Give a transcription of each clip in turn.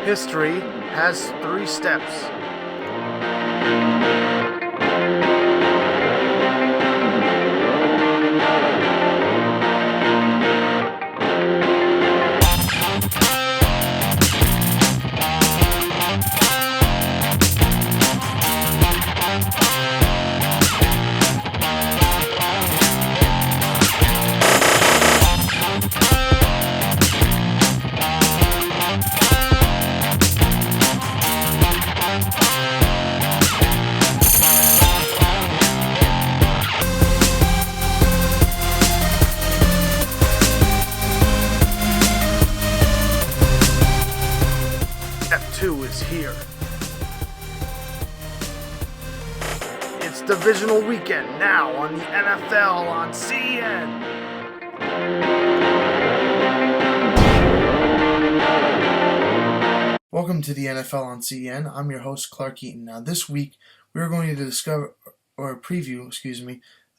History has 3 steps. Step 2 is here. It's divisional weekend now on the NFL on CN. Welcome to the NFL on CN. I'm your host, Clark Eaton. Now, this week, we're going to preview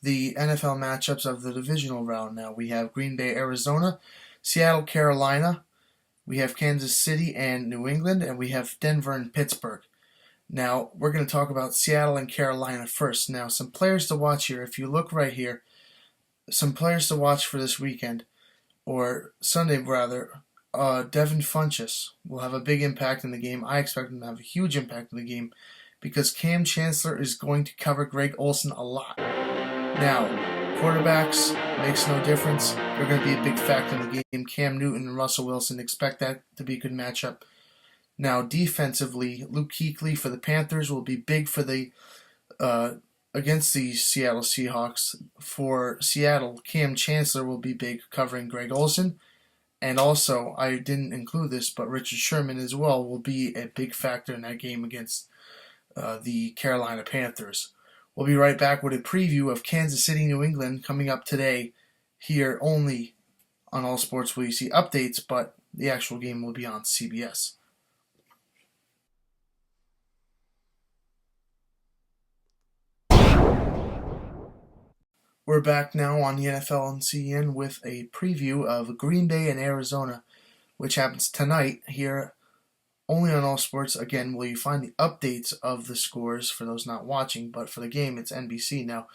the NFL matchups of the divisional round. Now, we have Green Bay, Arizona, Seattle, Carolina, we have Kansas City and New England, and we have Denver and Pittsburgh. Now, we're going to talk about Seattle and Carolina first. Now, some players to watch here. If you look right here, some players to watch for this weekend, or Sunday rather. Devin Funchess will have a big impact in the game. I expect him to have a huge impact in the game because Cam Chancellor is going to cover Greg Olsen a lot. Now, quarterbacks makes no difference. They're going to be a big factor in the game. Cam Newton and Russell Wilson, expect that to be a good matchup. Now, defensively, Luke Kuechly for the Panthers will be big for the against the Seattle Seahawks. For Seattle, Cam Chancellor will be big covering Greg Olsen. And also, I didn't include this, but Richard Sherman as well will be a big factor in that game against the Carolina Panthers. We'll be right back with a preview of Kansas City, New England coming up today here only on All Sports where you see updates, but the actual game will be on CBS. We're back now on the NFL on CN with a preview of Green Bay and Arizona, which happens tonight here only on All Sports. Again, where you find the updates of the scores for those not watching, but for the game, it's NBC. Now,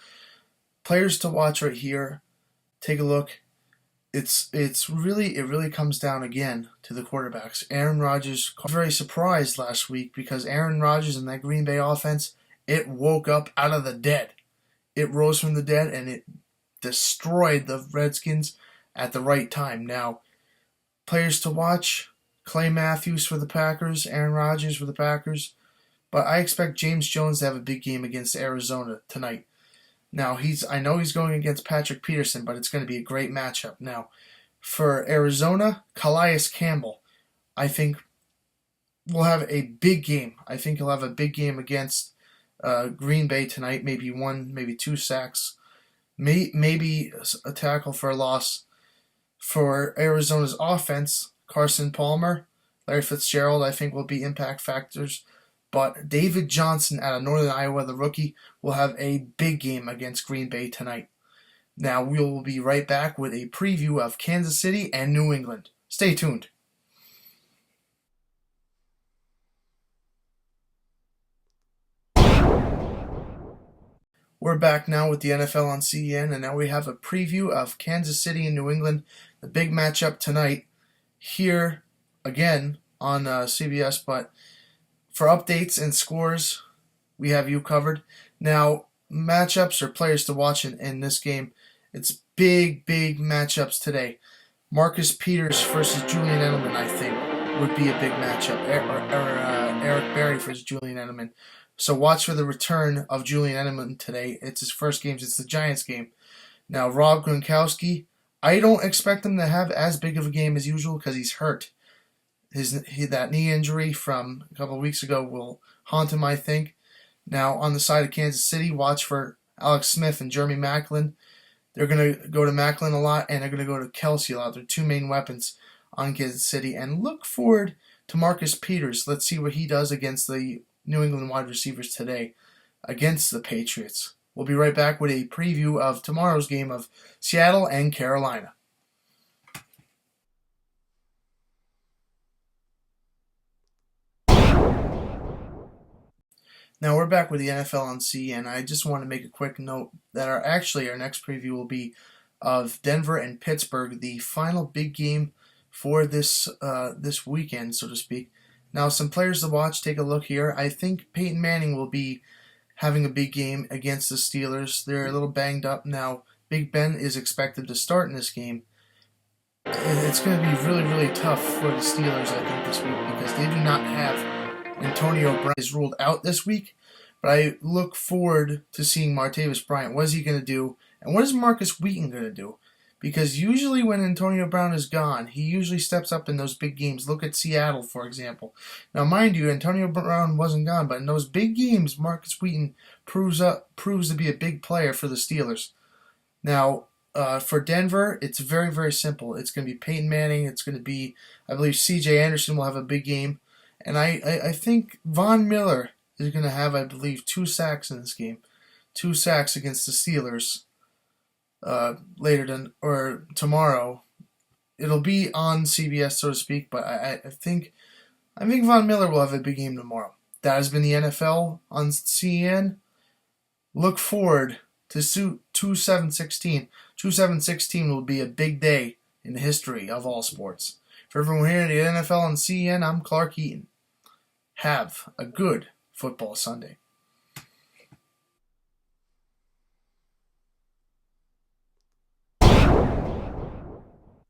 players to watch right here, take a look. It really comes down again to the quarterbacks. Aaron Rodgers, I was very surprised last week because Aaron Rodgers and that Green Bay offense, it woke up out of the dead. It rose from the dead, and it destroyed the Redskins at the right time. Now, players to watch, Clay Matthews for the Packers, Aaron Rodgers for the Packers. But I expect James Jones to have a big game against Arizona tonight. Now, I know he's going against Patrick Peterson, but it's going to be a great matchup. Now, for Arizona, Calais Campbell, I think, will have a big game. I think he'll have a big game against Green Bay tonight, maybe 1, maybe 2 sacks, maybe a tackle for a loss. For Arizona's offense, Carson Palmer, Larry Fitzgerald, I think will be impact factors. But David Johnson out of Northern Iowa, the rookie, will have a big game against Green Bay tonight. Now, we will be right back with a preview of Kansas City and New England. Stay tuned. We're back now with the NFL on CN, and now we have a preview of Kansas City and New England, the big matchup tonight here again on CBS. But for updates and scores, we have you covered. Now, matchups or players to watch in this game, it's big matchups today. Marcus Peters versus Julian Edelman, I think, would be a big matchup. Eric Berry versus Julian Edelman. So watch for the return of Julian Edelman today. It's his first game since the Giants game. Now, Rob Gronkowski, I don't expect him to have as big of a game as usual because he's hurt. That knee injury from a couple of weeks ago will haunt him, I think. Now, on the side of Kansas City, watch for Alex Smith and Jeremy Maclin. They're going to go to Maclin a lot, and they're going to go to Kelsey a lot. They're two main weapons on Kansas City. And look forward to Marcus Peters. Let's see what he does against the New England wide receivers today against the Patriots. We'll be right back with a preview of tomorrow's game of Seattle and Carolina. Now we're back with the NFL on CN. I just want to make a quick note that our next preview will be of Denver and Pittsburgh, the final big game for this weekend, so to speak. Now, some players to watch. Take a look here. I think Peyton Manning will be having a big game against the Steelers. They're a little banged up now. Big Ben is expected to start in this game. It's going to be really, really tough for the Steelers, I think, this week because they do not have Antonio Brown is ruled out this week. But I look forward to seeing Martavis Bryant. What is he going to do? And what is Marcus Wheaton going to do? Because usually when Antonio Brown is gone, he usually steps up in those big games. Look at Seattle, for example. Now, mind you, Antonio Brown wasn't gone, but in those big games, Marcus Wheaton proves to be a big player for the Steelers. Now, for Denver, it's very, very simple. It's going to be Peyton Manning. It's going to be, I believe, C.J. Anderson will have a big game. And I think Von Miller is going to have, I believe, 2 sacks in this game. 2 sacks against the Steelers tomorrow. It'll be on CBS, so to speak, but I think Von Miller will have a big game tomorrow. That has been the NFL on CN. Look forward to 2/7/16. 2/7/16 will be a big day in the history of all sports. For everyone here at the NFL on CN, I'm Clark Eaton. Have a good football Sunday.